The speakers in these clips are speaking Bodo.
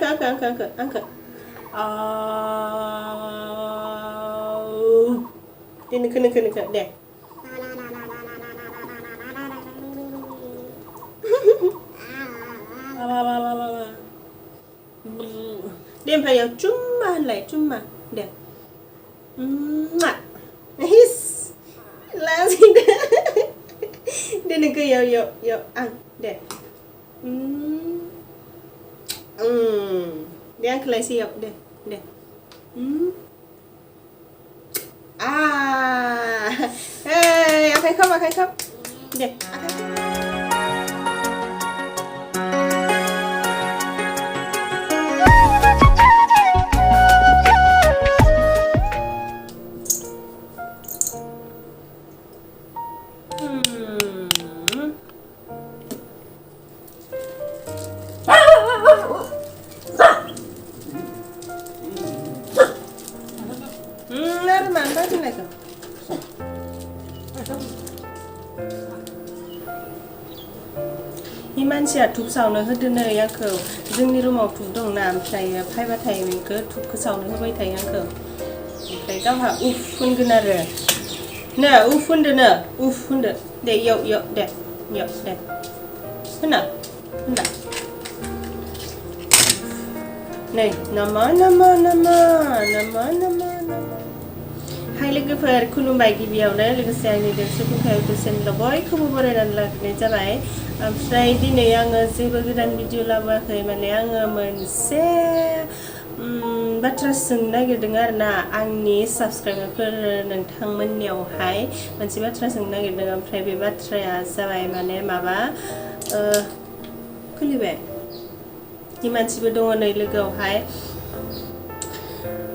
angkat. Dia neka deh. Dia phải cuma deh. His là gì đó. Dia neka yo ăn deh. Dia angkat lagi siap deh. Hey, akan khóc. Deh, akan khóc. मानसिया धुप सावनो होदोनो आंखौ जोंनि रुमाव धुप दंना ओमफ्राय फायबाथाय बेखौ धुपखौ सावनो होबाय थायो आंखौ ओमफ्राय गावहा उफ होनगोन आरो नो उफ होनदो दे यो दे होना नै नामा हाय लोगोफोर खुलुमबाय गिबियावनो लोगोसे आंनि देरसिन फुंखायाव चेनेलाव बयखौबो बरायनानै लाग्रोनाय जाबाय ओमफ्राय दिनै आङो जेबो गोदान भिडिअ लाबोआखै माने आङो मोनसे बाथ्रा सोंनो नागिरदों आरोना आंनि साबस्क्राइबारफोर नोंथांमोननियावहाय मोनसे बाथ्रा सोंनो नागिरदों ओमफ्राय बे बाथ्राया जाबाय माने माबा खुलिबाय हि मानसिबो दङ नै लोगोआवहाय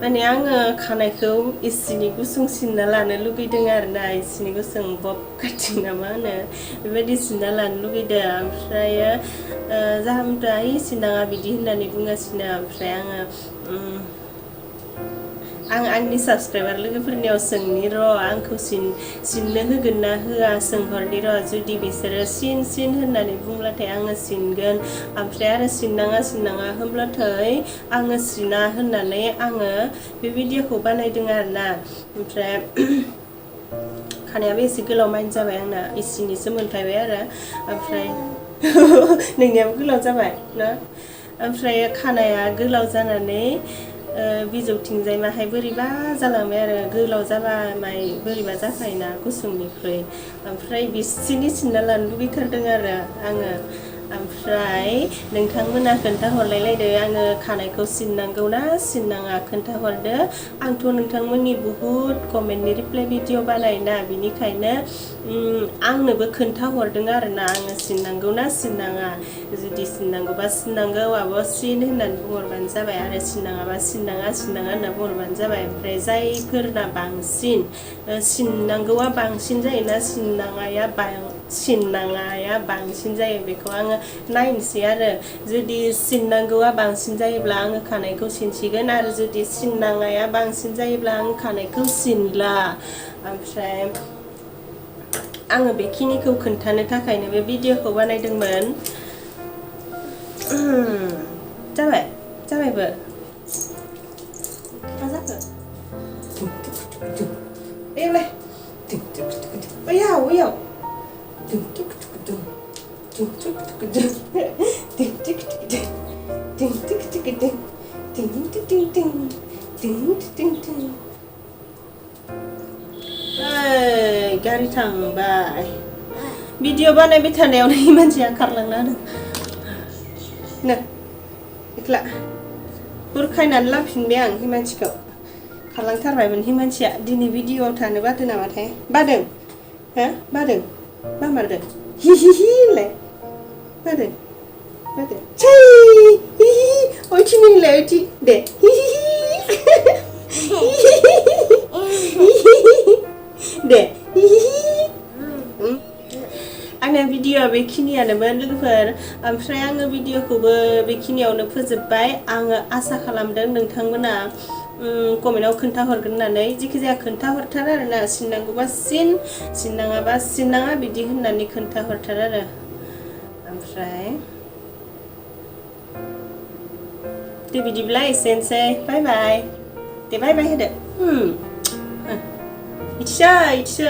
माने आङो खानायखौ इसिनि गुसुं सिनना लानो लुगैदों आरोना इसिनि गुसुं बब काटिं ना मा होनो बेबायदि सिनना लानो लुगैदों ओमफ्राय जाहामथा सिनाङा बिदि होननानै बुंगासिनो ओमफ्राय आं आंनि साबस्क्राइबार लोगोफोरनियाव सोंनि र' आंखौ सिननो होगोन ना होआ सोंहरनि र' जुदि बिसोरो सिन होननानै बुंब्लाथाय आङो सिनगोन ओमफ्राय आरो सिननाङा होनब्लाथाय आङो सिना होननानै आङो बे भिडिअखौ बानायदों आरोना ओमफ्राय खानायाबो एसे गोलाव माइन जाबाय आंना इसिनिसो मोनफायबाय आरो ओमफ्राय नोंनियाबो गोलाव जाबाय ना ओमफ्राय खानाया गोलाव जानानै बिजौथिंजाय माहाय बोरैबा जालांबाय आरो गोलाव जाबा माय बोरैबा जाखायोना गुसुंनिख्रुइ ओमफ्राय बिसिनि सिनना लानो लुगैथारदों आरो आङो ओमफ्राय नोंथांमोना खोन्थाहरलायलायदो आङो खानायखौ सिननांगौ ना सिननाङा खोन्थाहरदो आंथ' नोंथांमोननि बुहुत कमेन्टनि रिप्लाइ भिडिअ बानायोना बिनिखायनो आंनोबो खोन्थाहरदों आरोना आङो सिननांगौ ना सिननाङा जुदि सिननांगौबा सिननांगौ आब' सिन होननानै बुंहरबानो जाबाय आरो सिननाङाबा सिननाङा होनना बुंहरबानो जाबाय ओमफ्राय जायफोरना बांसिन सिननांगौआ बांसिन जायोना सिननाङाया बांसिन जायो बेखौ आङो नायनोसै आरो जुदि सिननांगौआ बांसिन जायोब्ला आङो खानायखौ सिनसिगोन आरो जुदि सिननाङाया बांसिन जायोब्ला आं खानायखौ सिनला ओमफ्राय आङो बेखिनिखौ खोन्थानो थाखायनो बे भिडिअखौ बानायदोंमोन जाबायबो मा जाखो देलाय बैयाव गारि थांबाय भिडिअ बानायबाय थानायावनो मानसिया खारलांना होदों नो एकला बुरखायनानै लाफिनबाय आं हिमानसिखौ खारलांथारबायमोन हिमानसिया दिनै भिडिअआव थानो बादों नामाथाय बादों मा मारदों हिहिहिलाय बादों छै ओइथिं नोंलाय ओइथिं दे दे आंना भिडिअआ बेखिनियानोमोन लोगोफोर ओमफ्राय आङो भिडिअखौबो बेखिनियावनो फोजोबबाय आङो आसा खालामदों नोंथांमोना कमेन्टआव खोन्थाहरगोन होननानै जिखिजाया खोन्थाहरथार आरोना सिननांगौबा सिननाङाबा सिननाङा बिदि होननानै खोन्थाहरथार आरो ओमफ्राय deh bidiब्ला एसेनोसै बाय बाय deh बाय बाय होदो इथिसो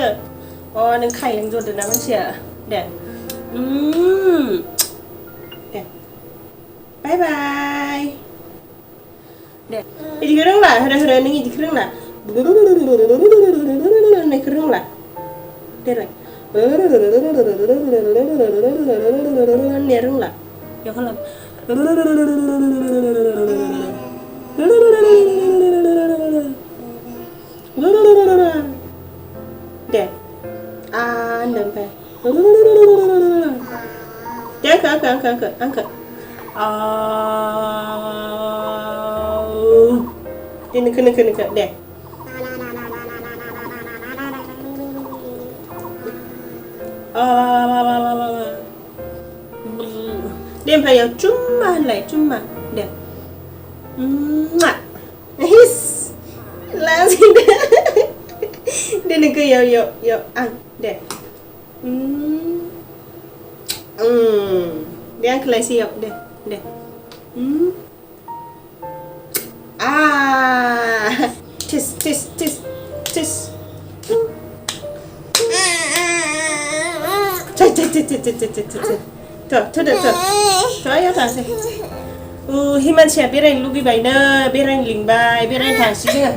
नों खायलें जदो ना मानसिया दे दे बाय बाय deh idiखौ रोंला होरो नों इदिखौ रोंला होननायखौ रोंला देलाय होननाया रोंला बेयाव खालाम deh होनदो ओमफ्राय deh angkat deh neke deh deh oमफ्राय याव cuma होनलाय cuma deh his langsung deh neke याव आं deh deh angkat lagi याव deh tis tuh ayo tangsै hi मानसिया बेरायनो लुगैबायनो बेरायनो लिंबाय बेरायनो थांसै जोङो